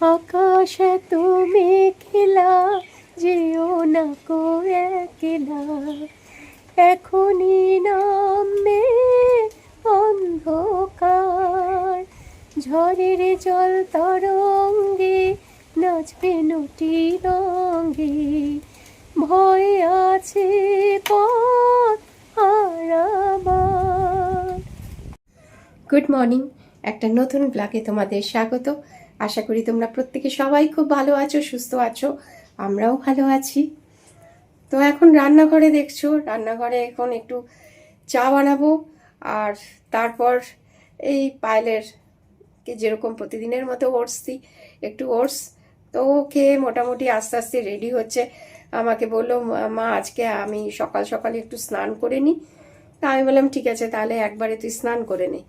আকাশ এত মেঘলা, যেও না কো একলা, এখনই নামবে অন্ধকার। ঝড়ের জল তরঙ্গে নাচবে নটি রঙ্গে, ভয় আছে পথ হারাবার। গুড মর্নিং, একটা নতুন ব্লগে তোমাদের স্বাগত। আশা করি তোমরা প্রত্যেকে সবাই খুব ভালো আছো, সুস্থ আছো, আমরাও ভালো আছি। তো এখন রান্নাঘরে দেখছো, রান্নাঘরে এখন একটু চা বানাবো, আর তারপর এই পায়েলের কে যেরকম প্রতিদিনের মতো ওটস দিই, একটু ওটস তো খেয়ে মোটামুটি আস্তে আস্তে রেডি হচ্ছে। আমাকে বললো, মা আজকে আমি সকাল সকালে একটু স্নান করে নিই। তা আমি বললাম ঠিক আছে, তাহলে একবারে তুই স্নান করে নে।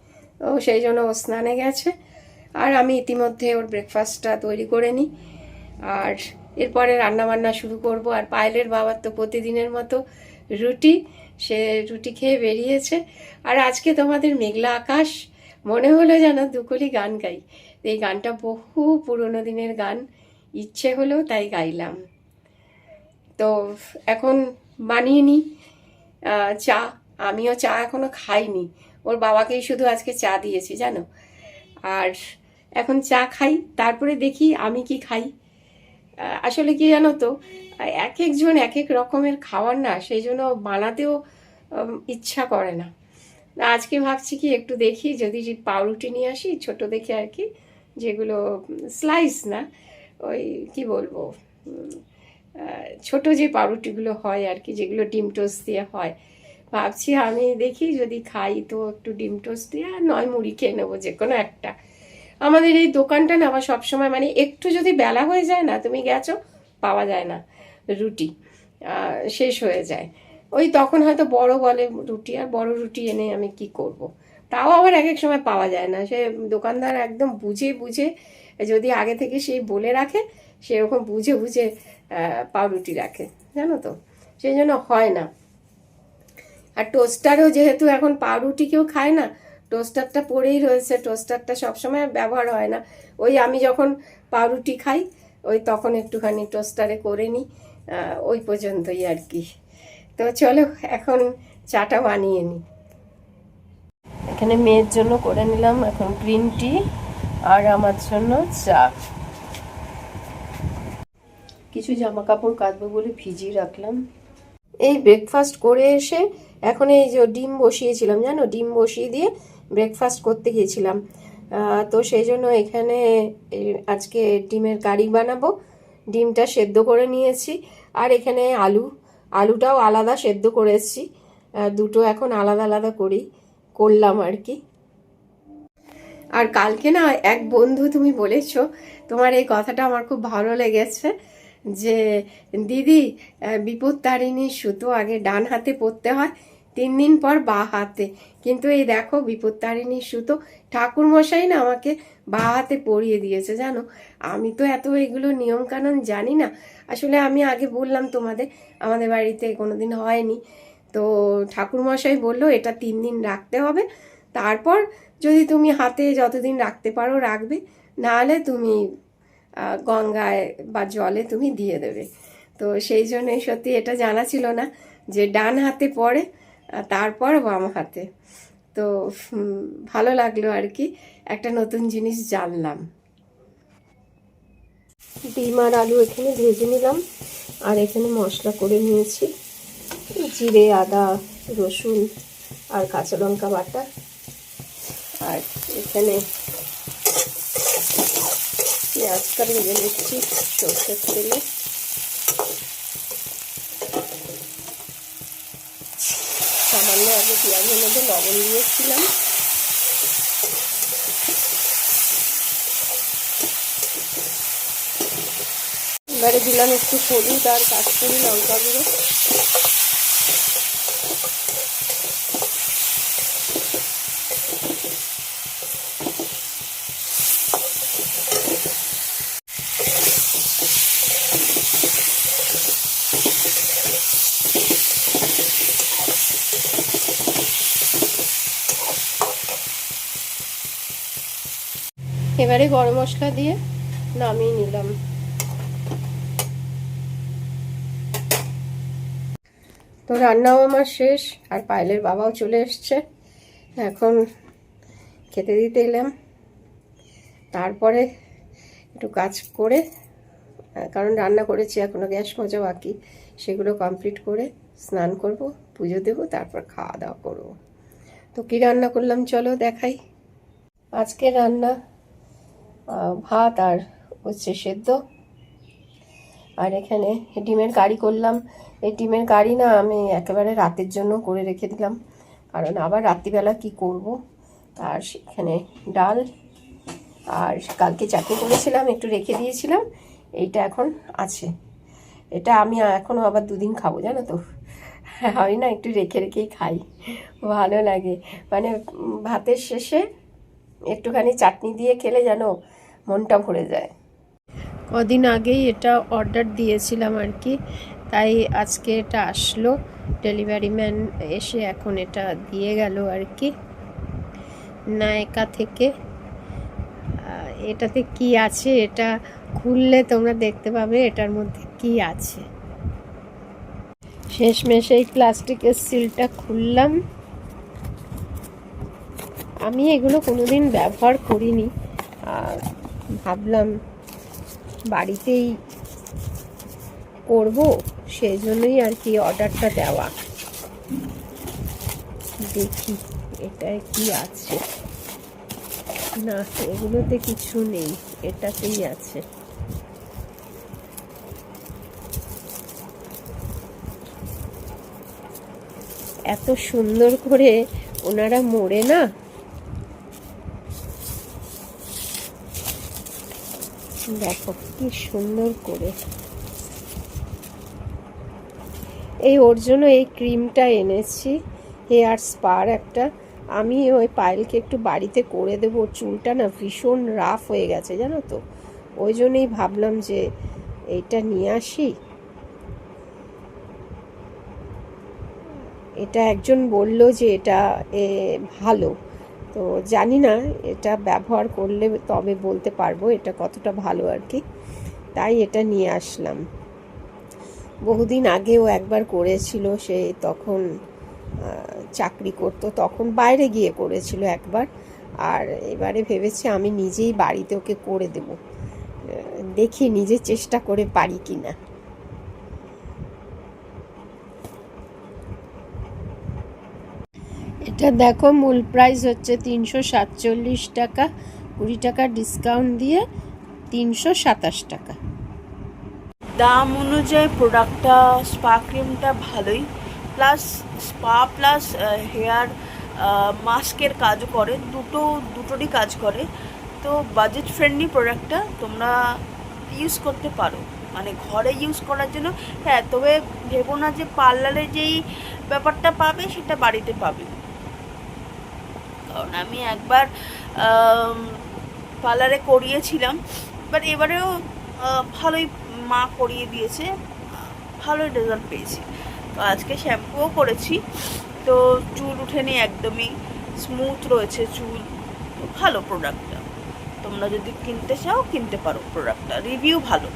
ও সেই জন্য ও স্নানে গেছে, আর আমি ইতিমধ্যে ওর ব্রেকফাস্টটা তৈরি করে নিই, আর এরপরে রান্নাবান্না শুরু করব। আর পায়েলের বাবার তো প্রতিদিনের মতো রুটি, সে রুটি খেয়ে বেরিয়েছে। আর আজকে তোমাদের মেঘলা আকাশ, মনে হলো যেন দুকলি গান গাই। এই গানটা বহু পুরনো দিনের গান, ইচ্ছে হলো তাই গাইলাম। তো এখন বানিয়ে নিই চা। আমিও চা এখনো খাইনি, ওর বাবাকেই শুধু আজকে চা দিয়েছি জানো। আর এখন চা খাই, তারপরে দেখি আমি কি খাই। আসলে কি জানো তো, এক একজন এক এক রকমের খাবার না, সেই জন্য বানাতেও ইচ্ছা করে না। আজকে ভাবছি কি একটু দেখি যদি পাউরুটি নিয়ে আসি, ছোট দেখে আর কি, যেগুলো স্লাইস না, ওই কি বলবো, ছোট যে পাউরুটিগুলো হয় আর কি, যেগুলো ডিম টোস্ট দিয়ে হয়। ভাবছি আমি দেখি যদি খাই তো একটু ডিম টোস্ট দিয়ে, আর নয় মুড়ি খেয়ে নেবো যে কোনো একটা। আমাদের এই দোকানটা না আবার সবসময় মানে একটু যদি বেলা হয়ে যায় না, তুমি গেছো, পাওয়া যায় না রুটি, শেষ হয়ে যায়। ওই তখন হয়তো বড় বলে রুটি, আর বড় রুটি এনে আমি কি করব। তাও আবার এক এক সময় পাওয়া যায় না। সে দোকানদার একদম বুঝে বুঝে, যদি আগে থেকে সেই বলে রাখে, সেরকম বুঝে বুঝে পাউরুটি রাখে, জানো তো, সেই জন্য হয় না। আর টোস্টারও যেহেতু এখন পাউরুটি কেউ খায় না, টোস্টারটা পড়েই রয়েছে, টোস্টারটা সবসময় ব্যবহার হয় না। ওই আমি যখন পাউরুটি খাই, ওই তখন একটুখানি টোস্টারে করে নিই, ওই পর্যন্তই আর কি। তো চলো এখন চাটা বানিয়ে নিই। এখানে মেয়ের জন্য করে নিলাম এখন গ্রিন টি, আর আমার জন্য চা। কিছু জামা কাপড় কাচবো বলে ভিজিয়ে রাখলাম। এই ব্রেকফাস্ট করে এসে এখন এই যে ডিম বসিয়েছিলাম জানো, ডিম বসিয়ে দিয়ে ব্রেকফাস্ট করতে গিয়েছিলাম। তো সেই জন্য এখানে আজকে ডিমের কারি বানাবো। ডিমটা সেদ্ধ করে নিয়েছি, আর এখানে আলুটাও আলাদা সেদ্ধ করেছি। দুটো এখন আলাদা আলাদা করলাম আর কি। আর কালকে না এক বন্ধু তুমি বলেছো, তোমার এই কথাটা আমার খুব ভালো লেগেছে, যে দিদি বিপত্তারিণীর সুতো আগে ডান হাতে পরতে হয়, 3 দিন পর বাঁ হাতে। কিন্তু এই দেখো বিপত্তারিণীর সুতো ঠাকুরমশাই না আমাকে বাঁ হাতে পরিয়ে দিয়েছে জানো। আমি তো এত এগুলো নিয়ম কানুন জানি না। আসলে আমি আগে বললাম তোমাদের, আমাদের বাড়িতে কোনোদিন হয়নি। তো ঠাকুরমশাই বললো এটা 3 দিন রাখতে হবে, তারপর যদি তুমি হাতে যতদিন রাখতে পারো রাখবে, নাহলে তুমি গঙ্গায় বা জলে তুমি দিয়ে দেবে। তো সেই জন্যই সত্যি এটা জানা ছিল না যে ডান হাতে পড়ে, তারপর বাম হাতে। তো ভালো লাগলো আর কি, একটা নতুন জিনিস জানলাম। ডিম আর আলু এখানে ভেজে নিলাম, আর এখানে মশলা করে নিয়েছি, জিরে, আদা, রসুন আর কাঁচা লঙ্কা বাটা। আর এখানে পেঁয়াজটা ভেজে নিচ্ছি সর্ষের তেলে। সামান্য আগে পেঁয়াজের মধ্যে লবণ দিয়েছিলাম। এবারে দিলাম একটু হলুদ আর কাশ্মীরি লঙ্কা গুঁড়ো। এবারে গরম মশলা দিয়ে নামিয়ে নিলাম। তো রান্নাও আমার শেষ, আর পায়েলের বাবাও চলে এসছে। এখন খেতে দিতে এলাম, তারপরে একটু কাজ করে, কারণ রান্না করেছি এখনও গ্যাস মাজা বাকি, সেগুলো কমপ্লিট করে স্নান করব, পুজো দেবো, তারপর খাওয়া দাওয়া করব। তো কী রান্না করলাম চলো দেখাই। আজকে রান্না ভাত আর হচ্ছে সেদ্ধ, আর এখানে ডিমের কারি করলাম। এই ডিমের কারি না আমি একেবারে রাতের জন্য করে রেখে দিলাম, কারণ আবার রাত্রিবেলা কি করব। আর সেখানে ডাল, আর কালকে চাটনি করেছিলাম একটু রেখে দিয়েছিলাম, এইটা এখন আছে। এটা আমি এখনও আবার 2 দিন খাবো, জানো তো। হয় না, একটু রেখে রেখেই খাই, ভালো লাগে। মানে ভাতের শেষে একটুখানি চাটনি দিয়ে খেলে যেন মনটা ভরে যায়। কদিন আগেই এটা অর্ডার দিয়েছিলাম আর কি, তাই আজকে এটা আসলো। ডেলিভারি ম্যান এসে এখন এটা দিয়ে গেল আর কি, নায়কা থেকে। এটাতে কি আছে এটা খুললে তোমরা দেখতে পাবে এটার মধ্যে কি আছে। শেষমেশ এই প্লাস্টিকের সিলটা খুললাম। আমি এগুলো কোনোদিন ব্যবহার করিনি, আর ভাবলাম বাড়িতেই করব, সেই জন্যই আর কি অর্ডারটা দেওয়া। দেখি এটায় কি আছে। না, এগুলোতে কিছু নেই, এটাতেই আছে। এত সুন্দর করে ওনারা মোড়ে না, দেখো কি সুন্দর করে। এই ওর জন্য এই ক্রিমটা এনেছি, হেয়ার স্পার একটা। আমি ওই পায়েলকে একটু বাড়িতে করে দেবো, ওর চুলটা না ভীষণ রাফ হয়ে গেছে জানো তো, ওই জন্যই ভাবলাম যে এইটা নিয়ে আসি। এটা একজন বলল যে এটা ভালো, তো জানি না, এটা ব্যবহার করলে তবে বলতে পারবো এটা কতটা ভালো আর কি। তাই এটা নিয়ে আসলাম। বহুদিন আগেও একবার করেছিল, সে তখন চাকরি করতো, তখন বাইরে গিয়ে করেছিল একবার। আর এবারে ভেবেছি আমি নিজেই বাড়িতে ওকে করে দেব, দেখি নিজে চেষ্টা করে পারি কি না। এটা দেখো মূল প্রাইস হচ্ছে 347 টাকা, 20 টাকা ডিসকাউন্ট দিয়ে 327 টাকা। দাম অনুযায়ী প্রোডাক্টটা, স্পা ক্রিমটা ভালোই, প্লাস স্পা প্লাস হেয়ার মাস্কের কাজও করে, দুটোরই কাজ করে। তো বাজেট ফ্রেন্ডলি প্রোডাক্টটা তোমরা ইউজ করতে পারো, মানে ঘরে ইউজ করার জন্য। হ্যাঁ, তবে ভেবো না যে পার্লারে যেই ব্যাপারটা পাবে সেটা বাড়িতে পাবে, কারণ আমি একবার পার্লারে করিয়েছিলাম, বাট এবারেও ভালোই মা করিয়ে দিয়েছে, ভালোই রেজাল্ট পেয়েছি। তো আজকে শ্যাম্পুও করেছি, তো চুল উঠেনি, একদমই স্মুথ রয়েছে চুল। তো ভালো প্রোডাক্টটা, তোমরা যদি কিনতে চাও কিনতে পারো। প্রোডাক্টটা রিভিউ ভালো,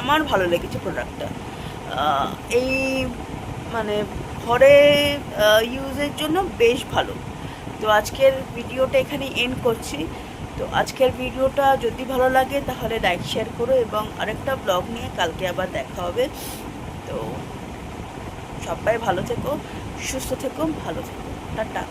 আমার ভালো লেগেছে প্রোডাক্টটা। এই মানে ঘরে ইউজের জন্য বেশ ভালো। তো আজকের ভিডিওটা এখানে এন্ড করছি। তো আজকের ভিডিওটা যদি ভালো লাগে তাহলে লাইক শেয়ার করো, এবং আরেকটা ব্লগ নিয়ে কালকে আবার দেখা হবে। তো সবাই ভালো থেকো, সুস্থ থেকো, ভালো থেকো, টাটা।